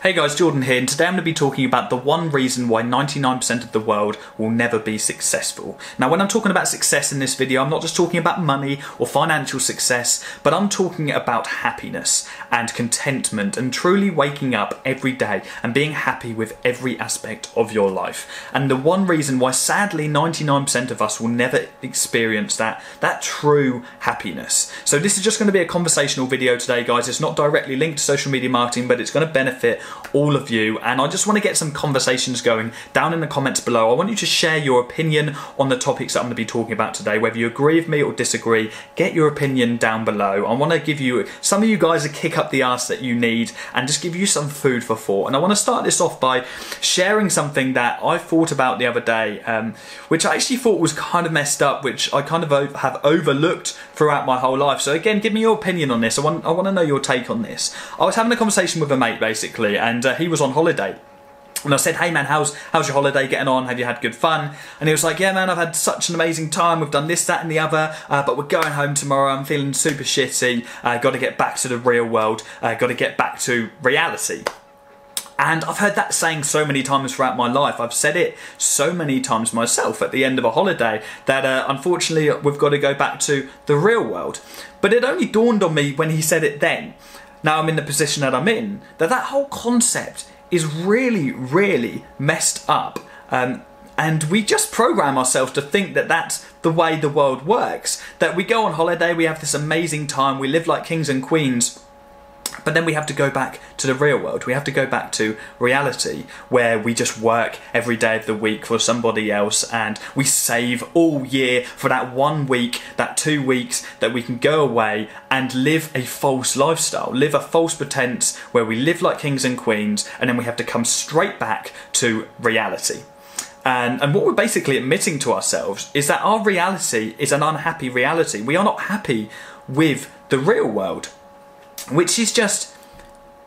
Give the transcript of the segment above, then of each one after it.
Hey guys, Jordan here, and today I'm going to be talking about the one reason why 99% of the world will never be successful. Now, when I'm talking about success in this video, I'm not just talking about money or financial success, but I'm talking about happiness and contentment and truly waking up every day and being happy with every aspect of your life. And the one reason why sadly 99% of us will never experience that true happiness. So this is just going to be a conversational video today, guys. It's not directly linked to social media marketing, but it's going to benefit all of you, and I just want to get some conversations going down in the comments below. I want you to share your opinion on the topics that I'm going to be talking about today. Whether you agree with me or disagree, get your opinion down below. I want to give you, some of you guys, a kick up the arse that you need and just give you some food for thought. And I want to start this off by sharing something that I thought about the other day, which I actually thought was kind of messed up, which I kind of have overlooked throughout my whole life. So again, give me your opinion on this. I want to know your take on this. I was having a conversation with a mate basically, and he was on holiday. And I said, hey man, how's your holiday getting on? Have you had good fun? And he was like, yeah man, I've had such an amazing time. We've done this, that and the other, but we're going home tomorrow. I'm feeling super shitty. Got to get back to the real world. Got to get back to reality. And I've heard that saying so many times throughout my life. I've said it so many times myself at the end of a holiday that unfortunately we've got to go back to the real world. But it only dawned on me when he said it then, now I'm in the position that I'm in, that whole concept is really, really messed up. And we just program ourselves to think that that's the way the world works. That we go on holiday, we have this amazing time, we live like kings and queens, but then we have to go back to the real world. We have to go back to reality, where we just work every day of the week for somebody else, and we save all year for that 1 week, that 2 weeks that we can go away and live a false lifestyle, live a false pretense where we live like kings and queens, and then we have to come straight back to reality. And what we're basically admitting to ourselves is that our reality is an unhappy reality. We are not happy with the real world. Which is just,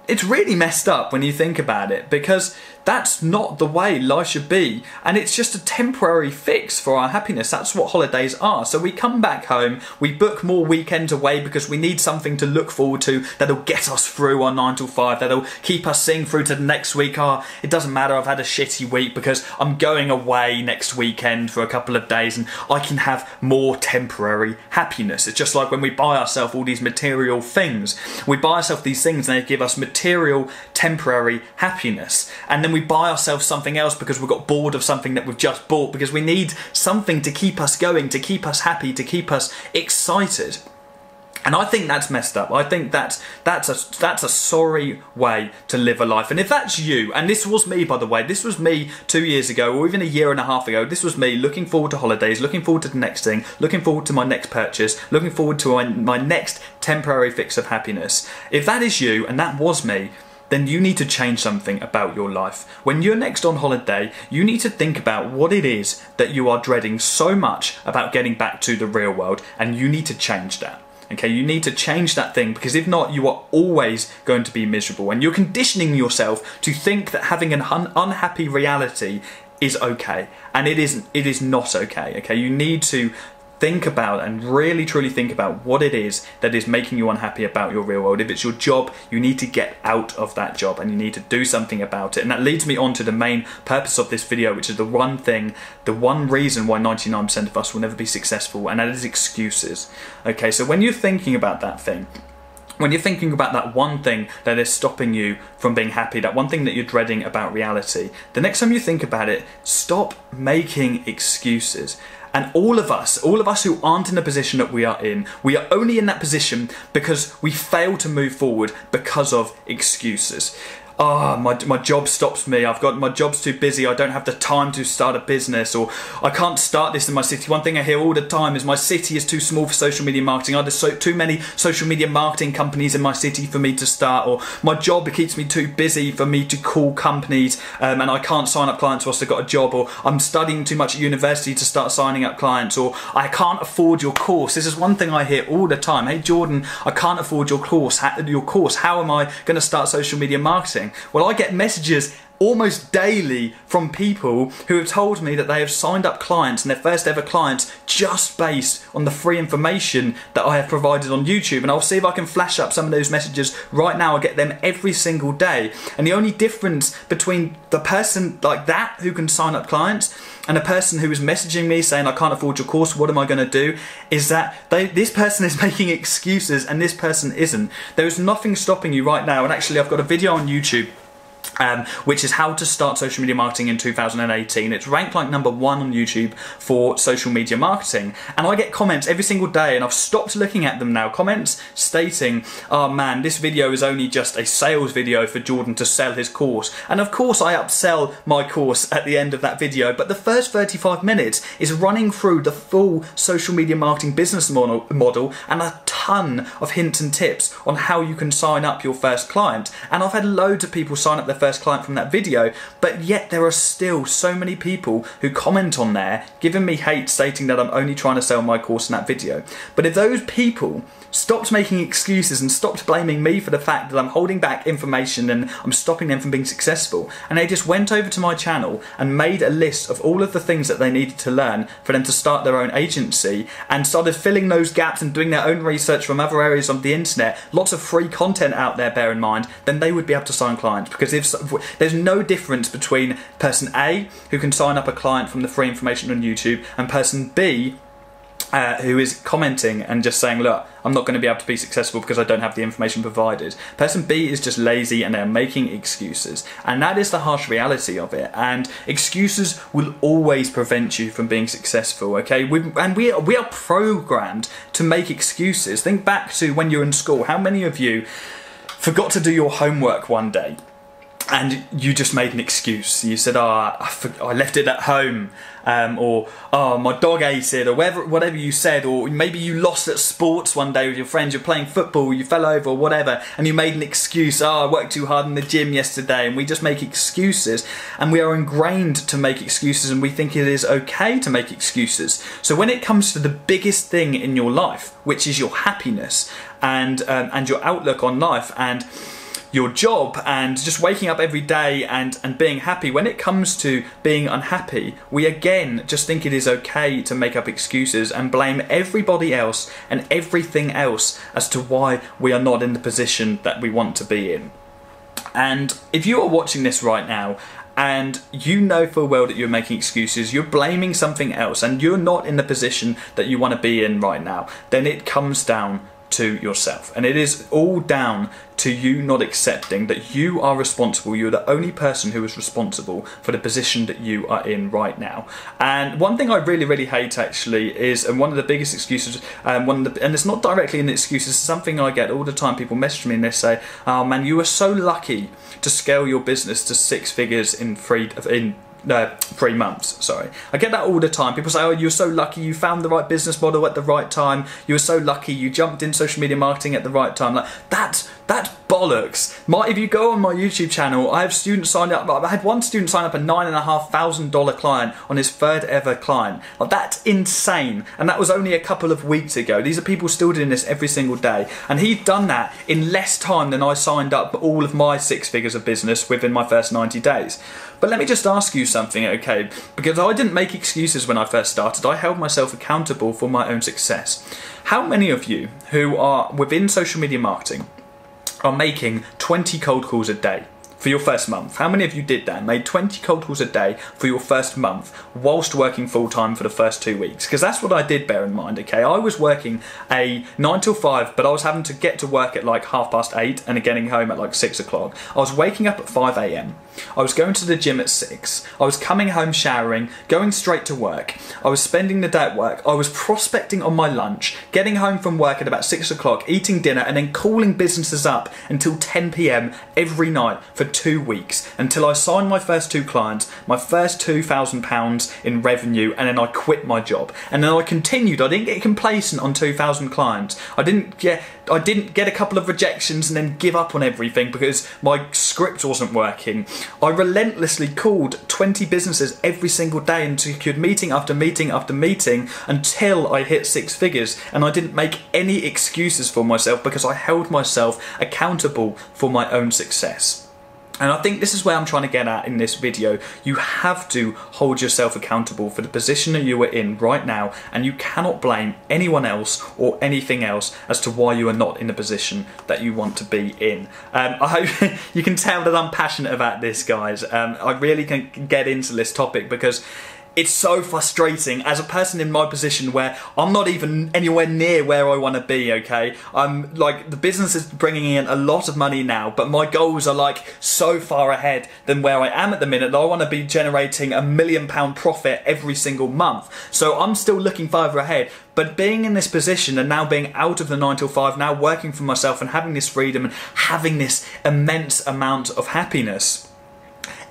it's really messed up when you think about it, because that's not the way life should be, and it's just a temporary fix for our happiness. That's what holidays are. So we come back home, we book more weekends away because we need something to look forward to that'll get us through our 9 to 5, that'll keep us seeing through to the next week. It doesn't matter, I've had a shitty week because I'm going away next weekend for a couple of days and I can have more temporary happiness. It's just like when we buy ourselves all these material things. We buy ourselves these things and they give us material temporary happiness, and then we buy ourselves something else because we've got bored of something that we've just bought, because we need something to keep us going, to keep us happy, to keep us excited. And I think that's messed up. I think that's a sorry way to live a life. And if that's you, and this was me by the way, this was me 2 years ago or even a year and a half ago, this was me looking forward to holidays, looking forward to the next thing, looking forward to my next purchase, looking forward to my next temporary fix of happiness. If that is you, and that was me, then you need to change something about your life. When you're next on holiday, you need to think about what it is that you are dreading so much about getting back to the real world, and you need to change that. Okay, you need to change that thing, because if not, you are always going to be miserable, and you're conditioning yourself to think that having an unhappy reality is okay, and it is not okay. Okay, you need to think about and really truly think about what it is that is making you unhappy about your real world. If it's your job, you need to get out of that job and you need to do something about it. And that leads me on to the main purpose of this video, which is the one thing, the one reason why 99% of us will never be successful, and that is excuses. Okay, so when you're thinking about that thing, when you're thinking about that one thing that is stopping you from being happy, that one thing that you're dreading about reality, the next time you think about it, stop making excuses. And all of us who aren't in the position that we are only in that position because we fail to move forward because of excuses. My job stops me, my job's too busy, I don't have the time to start a business, or I can't start this in my city. One thing I hear all the time is my city is too small for social media marketing, there's too many social media marketing companies in my city for me to start, or my job keeps me too busy for me to call companies, and I can't sign up clients whilst I've got a job, or I'm studying too much at university to start signing up clients, or I can't afford your course. This is one thing I hear all the time. Hey Jordan, I can't afford your course. How am I going to start social media marketing? Well, I get messages almost daily from people who have told me that they have signed up clients and their first ever clients just based on the free information that I have provided on YouTube. And I'll see if I can flash up some of those messages right now. I get them every single day. And the only difference between the person like that who can sign up clients and a person who is messaging me saying, I can't afford your course, what am I going to do, is that this person is making excuses and this person isn't. There is nothing stopping you right now. And actually, I've got a video on YouTube which is how to start social media marketing in 2018. It's ranked like #1 on YouTube for social media marketing, and I get comments every single day, and I've stopped looking at them now. Comments stating, oh man, this video is only just a sales video for Jordan to sell his course. And of course I upsell my course at the end of that video, but the first 35 minutes is running through the full social media marketing business model and a ton of hints and tips on how you can sign up your first client. And I've had loads of people sign up their first client from that video, but yet there are still so many people who comment on there giving me hate, stating that I'm only trying to sell my course in that video. But if those people stopped making excuses and stopped blaming me for the fact that I'm holding back information and I'm stopping them from being successful, and they just went over to my channel and made a list of all of the things that they needed to learn for them to start their own agency, and started filling those gaps and doing their own research from other areas of the internet, lots of free content out there, bear in mind, then they would be able to sign clients. Because if there's no difference between person A, who can sign up a client from the free information on YouTube, and person B, who is commenting and just saying, look, I'm not going to be able to be successful because I don't have the information provided. Person B is just lazy and they're making excuses. And that is the harsh reality of it. And excuses will always prevent you from being successful, okay? We are programmed to make excuses. Think back to when you're in school. How many of you forgot to do your homework one day? And you just made an excuse. You said, oh, I left it at home, or oh, my dog ate it, or whatever you said, or maybe you lost at sports one day with your friends, you're playing football, you fell over or whatever, and you made an excuse. Oh, I worked too hard in the gym yesterday. And we just make excuses, and we are ingrained to make excuses, and we think it is okay to make excuses. So when it comes to the biggest thing in your life, which is your happiness and your outlook on life and your job and just waking up every day and being happy, when it comes to being unhappy, we again just think it is okay to make up excuses and blame everybody else and everything else as to why we are not in the position that we want to be in. And if you are watching this right now and you know full well that you're making excuses, you're blaming something else, and you're not in the position that you want to be in right now, then it comes down to yourself. And it is all down to you not accepting that you are responsible. You're the only person who is responsible for the position that you are in right now. And one thing I really, really hate actually is, and one of the biggest excuses, and it's not directly an excuse, it's something I get all the time. People message me and they say, oh man, you were so lucky to scale your business to 6 figures in 3 months, sorry. I get that all the time. People say, oh, you're so lucky you found the right business model at the right time. You were so lucky you jumped in social media marketing at the right time. Like, that's bollocks. If you go on my YouTube channel, I have students sign up. I had one student sign up a $9,500 client on his 3rd ever client. Like, that's insane. And that was only a couple of weeks ago. These are people still doing this every single day. And he'd done that in less time than I signed up all of my 6 figures of business within my first 90 days. But let me just ask you something, okay? Because I didn't make excuses when I first started. I held myself accountable for my own success. How many of you who are within social media marketing are making 20 cold calls a day for your first month? How many of you did that? Made 20 cold calls a day for your first month whilst working full-time for the first 2 weeks? Because that's what I did, bear in mind, okay? I was working a 9 till 5, but I was having to get to work at like 8:30 and getting home at like 6 o'clock. I was waking up at 5 AM. I was going to the gym at 6. I was coming home showering, going straight to work. I was spending the day at work. I was prospecting on my lunch, getting home from work at about 6 o'clock, eating dinner, and then calling businesses up until 10 PM every night for 2 weeks, until I signed my first 2 clients, my first £2,000 in revenue, and then I quit my job. And then I continued. I didn't get complacent on 2,000 clients. I didn't get a couple of rejections and then give up on everything because my script wasn't working. I relentlessly called 20 businesses every single day and secured meeting after meeting after meeting until I hit 6 figures. And I didn't make any excuses for myself because I held myself accountable for my own success. And I think this is where I'm trying to get at in this video. You have to hold yourself accountable for the position that you are in right now, and you cannot blame anyone else or anything else as to why you are not in the position that you want to be in. I hope you can tell that I'm passionate about this, guys. I really can get into this topic because it's so frustrating as a person in my position where I'm not even anywhere near where I want to be, okay? I'm like, the business is bringing in a lot of money now, but my goals are like so far ahead than where I am at the minute that I want to be generating £1 million profit every single month. So I'm still looking further ahead. But being in this position and now being out of the 9 to 5, now working for myself and having this freedom and having this immense amount of happiness,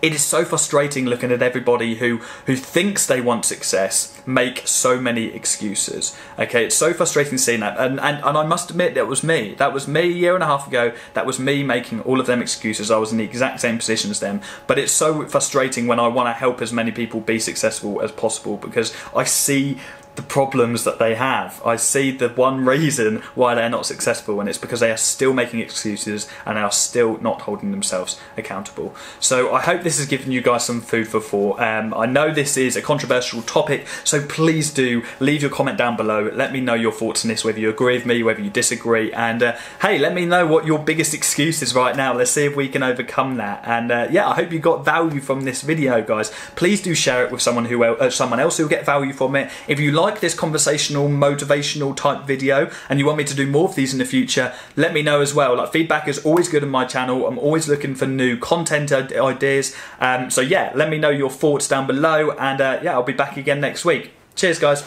it is so frustrating looking at everybody who thinks they want success make so many excuses. Okay, it's so frustrating seeing that. And I must admit, that was me. That was me a year and a half ago. That was me making all of them excuses. I was in the exact same position as them. But it's so frustrating when I want to help as many people be successful as possible, because I see the problems that they have. I see the one reason why they're not successful, and it's because they are still making excuses and they are still not holding themselves accountable. So I hope this has given you guys some food for thought. I know this is a controversial topic, so please do leave your comment down below. Let me know your thoughts on this, whether you agree with me, whether you disagree, and hey, let me know what your biggest excuse is right now. Let's see if we can overcome that. And yeah, I hope you got value from this video, guys. Please do share it with someone else who will get value from it. If you like this conversational, motivational type video and you want me to do more of these in the future, let me know as well. Like, feedback is always good on my channel. I'm always looking for new content ideas. So yeah, let me know your thoughts down below, and yeah, I'll be back again next week. Cheers, guys.